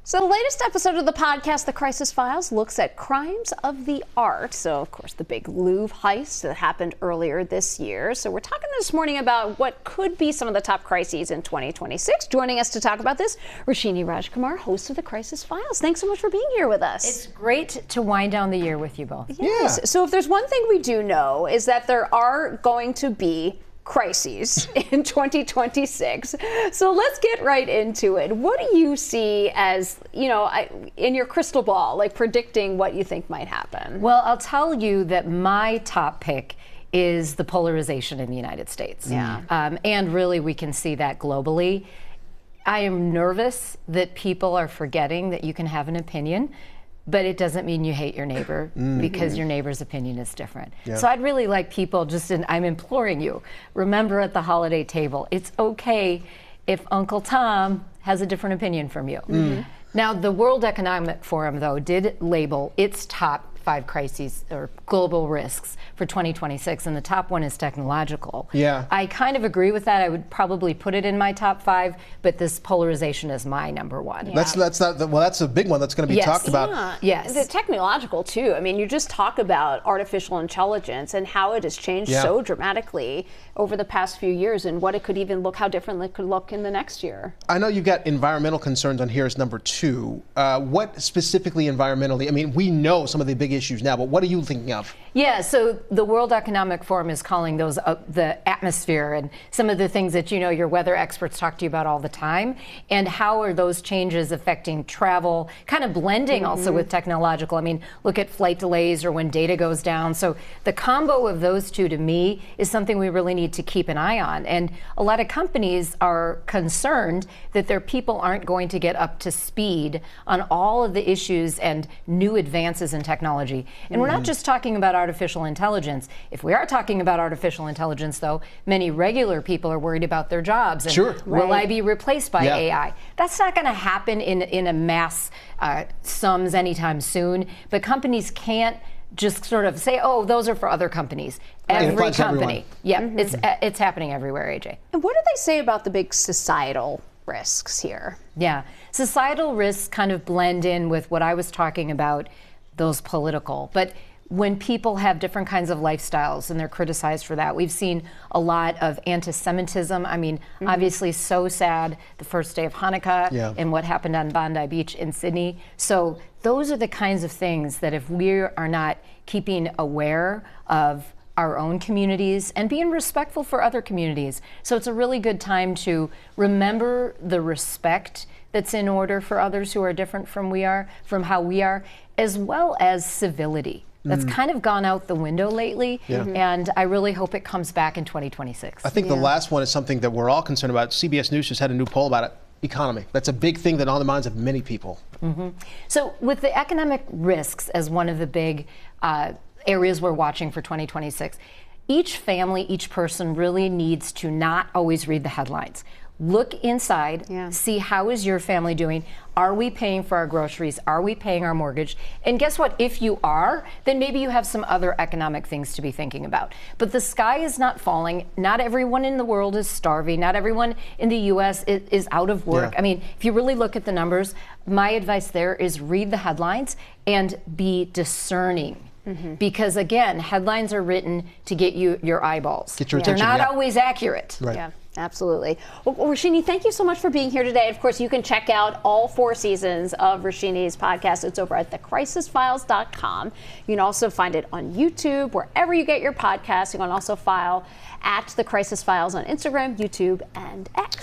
So the latest episode of the podcast, The Crisis Files, looks at crimes of the art. So, of course, the big Louvre heist that happened earlier this year. So we're talking this morning about what could be some of the top crises in 2026. Joining us to talk about this, Roshini Rajkumar, host of The Crisis Files. Thanks so much for being here with us. It's great to wind down the year with you both. Yes. Yeah. So if there's one thing we do know is that there are going to be crises in 2026. So let's get right into it. What do you see as, in your crystal ball, like predicting what you think might happen? Well, I'll tell you that my top pick is the polarization in the United States. Yeah. And really, we can see that globally. I am nervous that people are forgetting that you can have an opinion, but it doesn't mean you hate your neighbor because your neighbor's opinion is different. Yeah. So I'd really like people I'm imploring you, remember at the holiday table, it's okay if Uncle Tom has a different opinion from you. Now, the World Economic Forum, though, did label its top 5 crises or global risks for 2026, and the top one is technological. Yeah. I kind of agree with that. I would probably put it in my top 5, but this polarization is my number 1. Yeah. That's a big one that's going to be talked about. Yeah. Yes. The technological too. I mean, you just talk about artificial intelligence and how it has changed so dramatically over the past few years, and what it could even look, how different it could look in the next year. I know you've got environmental concerns on here as number 2. What specifically environmentally? I mean, we know some of the big issues now, but what are you thinking of? Yeah, so the World Economic Forum is calling those the atmosphere and some of the things that your weather experts talk to you about all the time, and how are those changes affecting travel, kind of blending also with technological. I mean, look at flight delays or when data goes down. So the combo of those two, to me, is something we really need to keep an eye on. And a lot of companies are concerned that their people aren't going to get up to speed on all of the issues and new advances in technology. And we're not just talking about artificial intelligence. If we are talking about artificial intelligence, though, many regular people are worried about their jobs. And will I be replaced by AI? That's not going to happen in a mass sums anytime soon. But companies can't just sort of say, oh, those are for other companies. Every company. Yeah, it's happening everywhere, AJ. And what do they say about the big societal risks here? Yeah, societal risks kind of blend in with what I was talking about, those political. But when people have different kinds of lifestyles and they're criticized for that, we've seen a lot of anti-Semitism. I mean, obviously so sad the first day of Hanukkah and what happened on Bondi Beach in Sydney. So those are the kinds of things that if we are not keeping aware of our own communities and being respectful for other communities. So it's a really good time to remember the respect that's in order for others who are different from how we are, as well as civility. That's kind of gone out the window lately, and I really hope it comes back in 2026. I think the last one is something that we're all concerned about. CBS News just had a new poll about it. Economy. That's a big thing that on the minds of many people. So with the economic risks as one of the big areas we're watching for 2026, each family, each person really needs to not always read the headlines. Look inside, see how is your family doing. Are we paying for our groceries? Are we paying our mortgage? And guess what? If you are, then maybe you have some other economic things to be thinking about. But the sky is not falling. Not everyone in the world is starving. Not everyone in the U.S. is out of work. I mean, if you really look at the numbers, my advice there is read the headlines and be discerning. Because again, headlines are written to get you your eyeballs. Get your attention. They're not always accurate. Right. Yeah, absolutely. Well, Roshini, thank you so much for being here today. Of course, you can check out all 4 seasons of Roshini's podcast. It's over at thecrisisfiles.com. You can also find it on YouTube, wherever you get your podcasts. You can also file at The Crisis Files on Instagram, YouTube, and X.